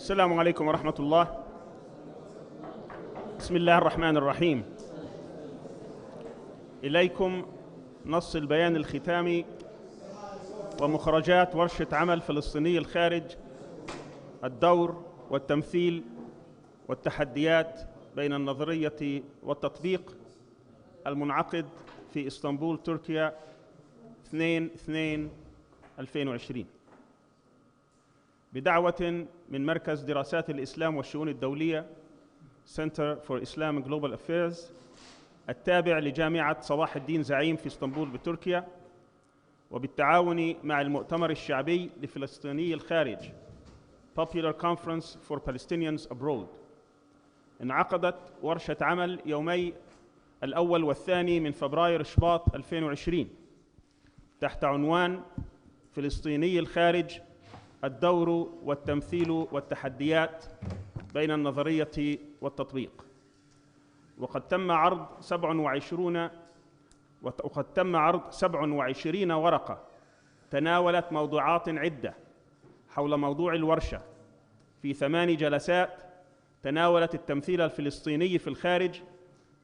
السلام عليكم ورحمة الله. بسم الله الرحمن الرحيم. إليكم نص البيان الختامي ومخرجات ورشة عمل فلسطيني الخارج: الدور والتمثيل والتحديات بين النظرية والتطبيق، المنعقد في إسطنبول تركيا 2/2/2020 بدعوة من مركز دراسات الإسلام والشؤون الدولية Center for Islam and Global Affairs التابع لجامعة صلاح الدين زعيم في إسطنبول بتركيا، وبالتعاون مع المؤتمر الشعبي لفلسطيني الخارج Popular Conference for Palestinians Abroad. انعقدت ورشة عمل يومي 1 والثاني من فبراير شباط 2020 تحت عنوان فلسطيني الخارج: الدور والتمثيل والتحديات بين النظرية والتطبيق. وقد تم عرض 27 ورقة تناولت موضوعات عدة حول موضوع الورشة في 8 جلسات تناولت التمثيل الفلسطيني في الخارج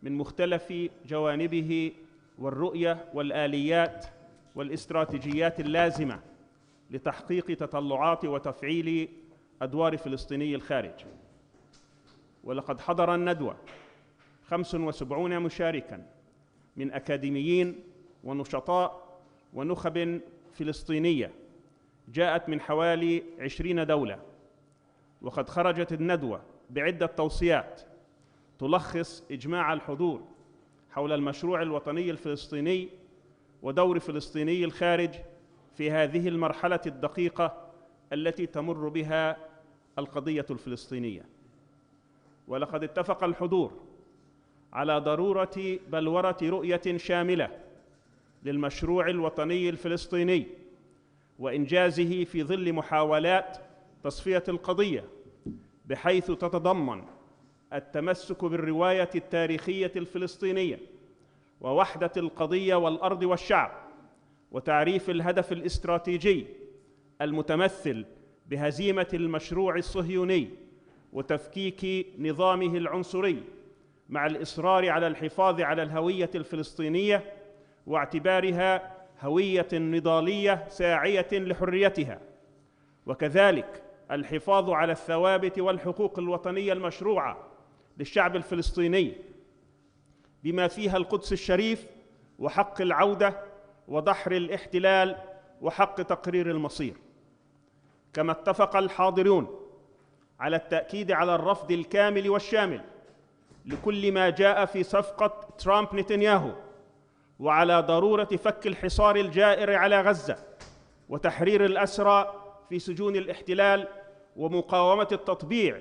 من مختلف جوانبه والرؤية والآليات والاستراتيجيات اللازمة لتحقيق تطلعات وتفعيل أدوار فلسطيني الخارج. ولقد حضر الندوة 75 مشاركاً من أكاديميين ونشطاء ونخب فلسطينية جاءت من حوالي 20 دولة. وقد خرجت الندوة بعدة توصيات تلخص إجماع الحضور حول المشروع الوطني الفلسطيني ودور فلسطيني الخارج في هذه المرحلة الدقيقة التي تمر بها القضية الفلسطينية. ولقد اتفق الحضور على ضرورة بلورة رؤية شاملة للمشروع الوطني الفلسطيني وإنجازه في ظل محاولات تصفية القضية، بحيث تتضمن التمسك بالرواية التاريخية الفلسطينية ووحدة القضية والأرض والشعب، وتعريف الهدف الاستراتيجي المتمثل بهزيمة المشروع الصهيوني وتفكيك نظامه العنصري، مع الإصرار على الحفاظ على الهوية الفلسطينية واعتبارها هوية نضالية ساعية لحريتها، وكذلك الحفاظ على الثوابت والحقوق الوطنية المشروعة للشعب الفلسطيني بما فيها القدس الشريف وحق العودة ودحر الاحتلال وحق تقرير المصير. كما اتفق الحاضرون على التأكيد على الرفض الكامل والشامل لكل ما جاء في صفقة ترامب نتنياهو، وعلى ضرورة فك الحصار الجائر على غزة وتحرير الأسرى في سجون الاحتلال ومقاومة التطبيع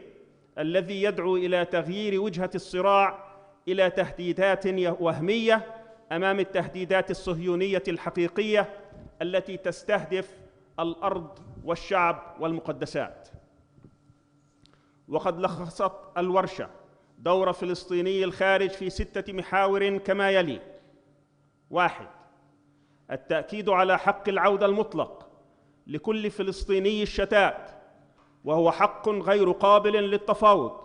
الذي يدعو إلى تغيير وجهة الصراع إلى تهديدات وهمية أمام التهديدات الصهيونية الحقيقية التي تستهدف الأرض والشعب والمقدسات. وقد لخصت الورشة دور فلسطيني الخارج في 6 محاور كما يلي: 1. التأكيد على حق العودة المطلق لكل فلسطيني الشتات، وهو حق غير قابل للتفاوض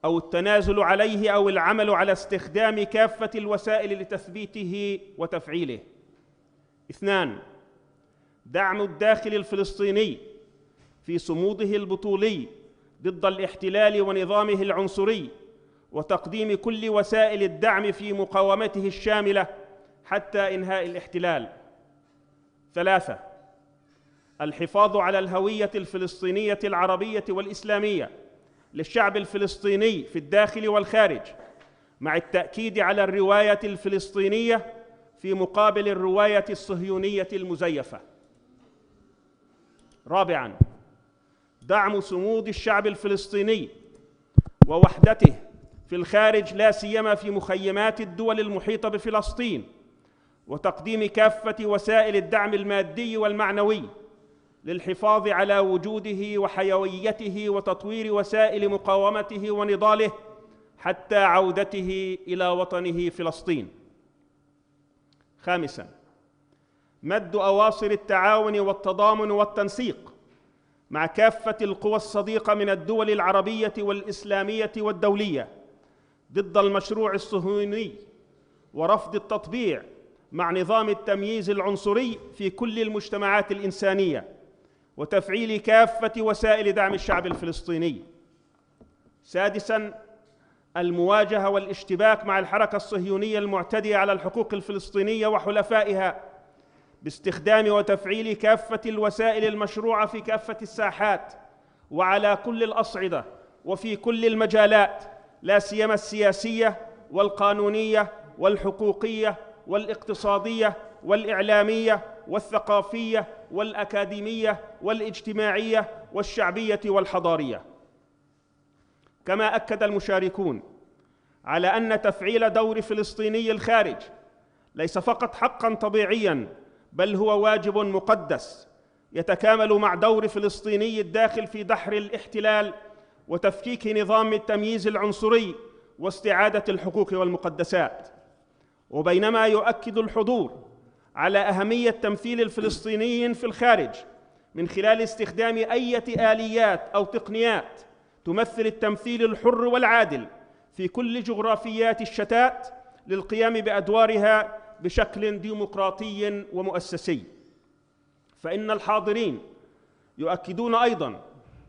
أو التنازل عليه أو العمل على استخدام كافة الوسائل لتثبيته وتفعيله. 2. دعم الداخل الفلسطيني في صموده البطولي ضد الاحتلال ونظامه العنصري، وتقديم كل وسائل الدعم في مقاومته الشاملة حتى إنهاء الاحتلال. 3. الحفاظ على الهوية الفلسطينية العربية والإسلامية للشعب الفلسطيني في الداخل والخارج، مع التأكيد على الرواية الفلسطينية في مقابل الرواية الصهيونية المزيفة. 4. دعم صمود الشعب الفلسطيني ووحدته في الخارج، لا سيما في مخيمات الدول المحيطة بفلسطين، وتقديم كافة وسائل الدعم المادي والمعنوي للحفاظ على وجوده وحيويته وتطوير وسائل مقاومته ونضاله حتى عودته إلى وطنه فلسطين. 5. مد أواصر التعاون والتضامن والتنسيق مع كافة القوى الصديقة من الدول العربية والإسلامية والدولية ضد المشروع الصهيوني ورفض التطبيع مع نظام التمييز العنصري في كل المجتمعات الإنسانية، وتفعيل كافة وسائل دعم الشعب الفلسطيني. سادساً، المواجهة والاشتباك مع الحركة الصهيونية المعتدية على الحقوق الفلسطينية وحلفائها باستخدام وتفعيل كافة الوسائل المشروعة في كافة الساحات وعلى كل الأصعدة وفي كل المجالات، لا سيما السياسية والقانونية والحقوقية والاقتصادية والإعلامية والثقافية والأكاديمية والاجتماعية والشعبية والحضارية. كما أكد المشاركون على أن تفعيل دور فلسطيني الخارج ليس فقط حقاً طبيعياً، بل هو واجب مقدس يتكامل مع دور فلسطيني الداخل في دحر الاحتلال وتفكيك نظام التمييز العنصري واستعادة الحقوق والمقدسات. وبينما يؤكد الحضور على أهمية تمثيل الفلسطينيين في الخارج من خلال استخدام أي آليات أو تقنيات تمثل التمثيل الحر والعادل في كل جغرافيات الشتات للقيام بأدوارها بشكل ديمقراطي ومؤسسي، فإن الحاضرين يؤكدون أيضاً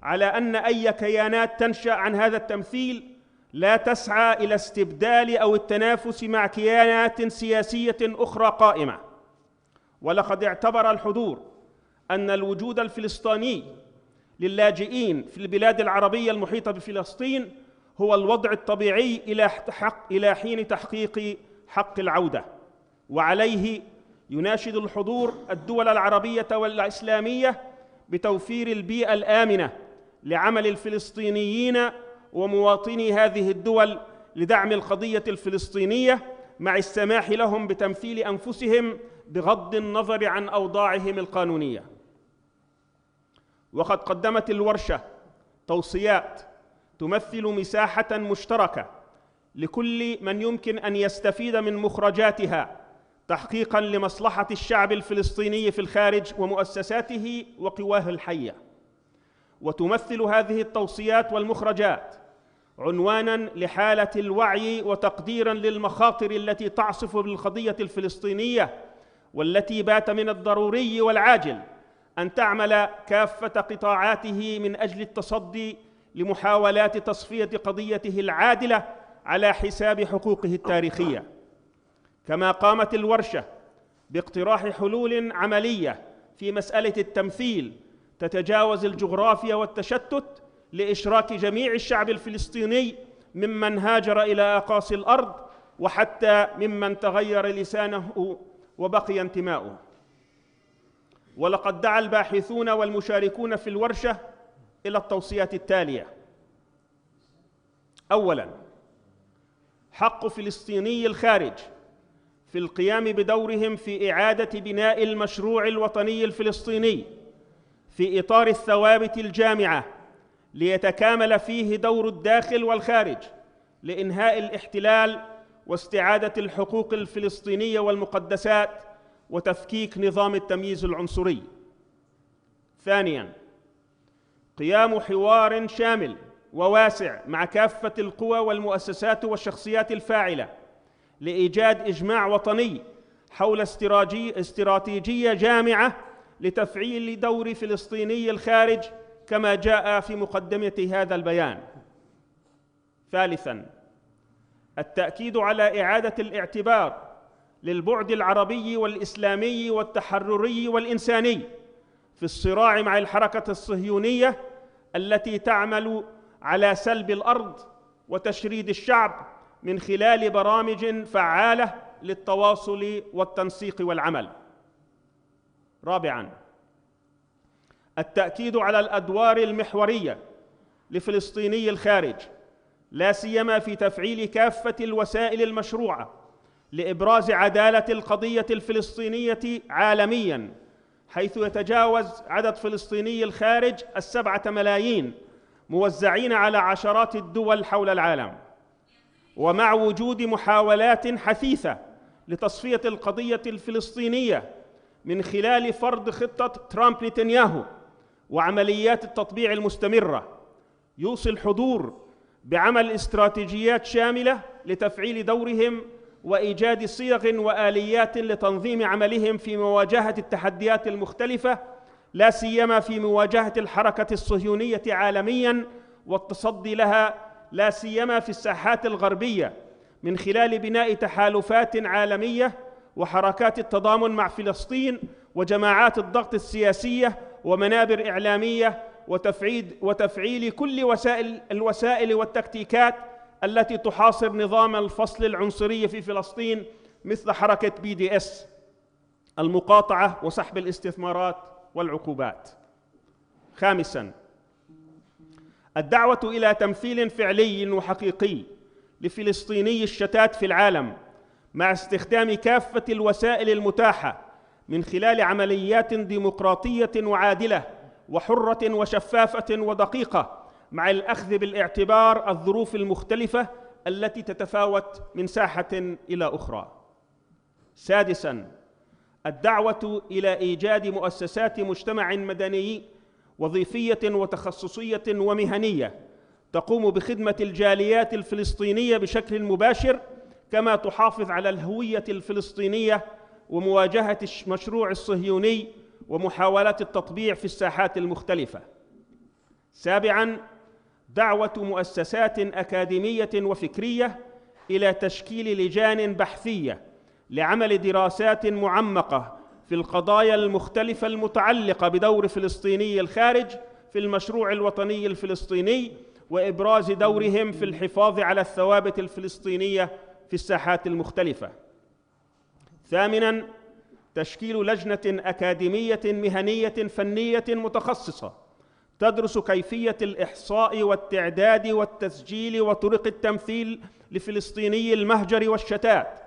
على أن أي كيانات تنشأ عن هذا التمثيل لا تسعى إلى استبدال أو التنافس مع كيانات سياسية أخرى قائمة. ولقد اعتبر الحضور أن الوجود الفلسطيني للاجئين في البلاد العربية المحيطة بفلسطين هو الوضع الطبيعي إلى حين تحقيق حق العودة، وعليه يناشد الحضور الدول العربية والإسلامية بتوفير البيئة الآمنة لعمل الفلسطينيين ومواطني هذه الدول لدعم القضية الفلسطينية، مع السماح لهم بتمثيل أنفسهم بغض النظر عن أوضاعهم القانونية. وقد قدمت الورشة توصيات تمثل مساحة مشتركة لكل من يمكن أن يستفيد من مخرجاتها تحقيقاً لمصلحة الشعب الفلسطيني في الخارج ومؤسساته وقواه الحية. وتمثل هذه التوصيات والمخرجات عنواناً لحالة الوعي وتقديراً للمخاطر التي تعصف بالقضية الفلسطينية، والتي بات من الضروري والعاجل أن تعمل كافة قطاعاته من أجل التصدي لمحاولات تصفية قضيته العادلة على حساب حقوقه التاريخية. كما قامت الورشة باقتراح حلول عملية في مسألة التمثيل تتجاوز الجغرافيا والتشتت لإشراك جميع الشعب الفلسطيني ممن هاجر إلى أقاصي الأرض وحتى ممن تغير لسانه وبقي انتماؤه. ولقد دعا الباحثون والمشاركون في الورشة إلى التوصيات التالية: أولاً، حق فلسطيني الخارج في القيام بدورهم في إعادة بناء المشروع الوطني الفلسطيني في إطار الثوابت الجامعة ليتكامل فيه دور الداخل والخارج لإنهاء الاحتلال واستعادة الحقوق الفلسطينية والمقدسات وتفكيك نظام التمييز العنصري. ثانياً، قيام حوار شامل وواسع مع كافة القوى والمؤسسات والشخصيات الفاعلة لإيجاد إجماع وطني حول استراتيجية جامعة لتفعيل دور فلسطيني الخارج كما جاء في مقدمة هذا البيان. ثالثاً، التأكيد على إعادة الاعتبار للبعد العربي والإسلامي والتحرري والإنساني في الصراع مع الحركة الصهيونية التي تعمل على سلب الأرض وتشريد الشعب من خلال برامج فعالة للتواصل والتنسيق والعمل. رابعاً، التأكيد على الأدوار المحورية لفلسطيني الخارج، لا سيما في تفعيل كافة الوسائل المشروعة لإبراز عدالة القضية الفلسطينية عالمياً، حيث يتجاوز عدد فلسطيني الخارج 7 ملايين موزعين على عشرات الدول حول العالم. ومع وجود محاولات حثيثة لتصفية القضية الفلسطينية من خلال فرض خطة ترامب نتنياهو وعمليات التطبيع المستمرة. يوصي الحضور بعمل استراتيجيات شاملة لتفعيل دورهم وإيجاد صيغ وآليات لتنظيم عملهم في مواجهة التحديات المختلفة، لا سيما في مواجهة الحركة الصهيونية عالمياً والتصدي لها، لا سيما في الساحات الغربية، من خلال بناء تحالفات عالمية وحركات التضامن مع فلسطين وجماعات الضغط السياسية ومنابر إعلامية، وتفعيل كل الوسائل والتكتيكات التي تحاصر نظام الفصل العنصري في فلسطين، مثل حركة BDS، المقاطعة وسحب الاستثمارات والعقوبات. خامساً، الدعوة إلى تمثيل فعلي وحقيقي لفلسطيني الشتات في العالم، مع استخدام كافة الوسائل المتاحة من خلال عمليات ديمقراطية وعادلة وحرة وشفافة ودقيقة، مع الأخذ بالاعتبار الظروف المختلفة التي تتفاوت من ساحة إلى أخرى. سادساً، الدعوة إلى إيجاد مؤسسات مجتمع مدني وظيفية وتخصصية ومهنية تقوم بخدمة الجاليات الفلسطينية بشكل مباشر، كما تحافظ على الهوية الفلسطينية ومواجهة المشروع الصهيوني ومحاولات التطبيع في الساحات المختلفة. سابعاً، دعوة مؤسسات أكاديمية وفكرية إلى تشكيل لجان بحثية لعمل دراسات معمقة في القضايا المختلفة المتعلقة بدور فلسطيني الخارج في المشروع الوطني الفلسطيني، وإبراز دورهم في الحفاظ على الثوابت الفلسطينية في الساحات المختلفة. ثامناً، تشكيل لجنة أكاديمية مهنية فنية متخصصة تدرس كيفية الإحصاء والتعداد والتسجيل وطرق التمثيل لفلسطيني المهجر والشتات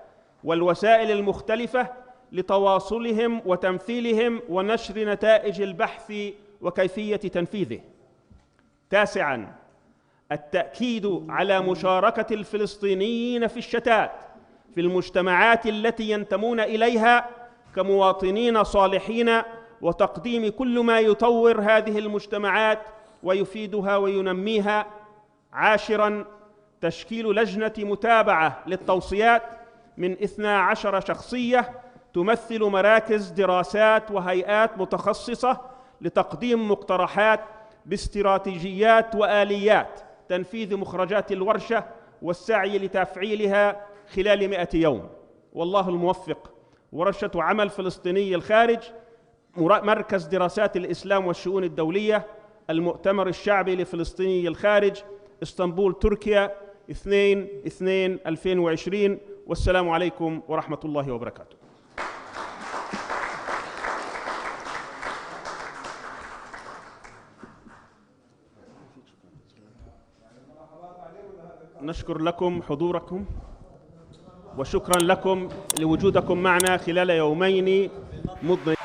والوسائل المختلفة لتواصلهم وتمثيلهم ونشر نتائج البحث وكيفية تنفيذه. تاسعاً، التأكيد على مشاركة الفلسطينيين في الشتات في المجتمعات التي ينتمون إليها كمواطنين صالحين، وتقديم كل ما يطور هذه المجتمعات ويفيدها وينميها. عاشراً، تشكيل لجنة متابعة للتوصيات من 12 شخصية تمثل مراكز دراسات وهيئات متخصصة لتقديم مقترحات باستراتيجيات وآليات تنفيذ مخرجات الورشة والسعي لتفعيلها خلال 100 يوم. والله الموفق. ورشة عمل فلسطيني الخارج، مركز دراسات الإسلام والشؤون الدولية، المؤتمر الشعبي لفلسطيني الخارج، اسطنبول، تركيا، 2/2/2020. والسلام عليكم ورحمة الله وبركاته. نشكر لكم حضوركم، وشكرا لكم لوجودكم معنا خلال يومين مضنين.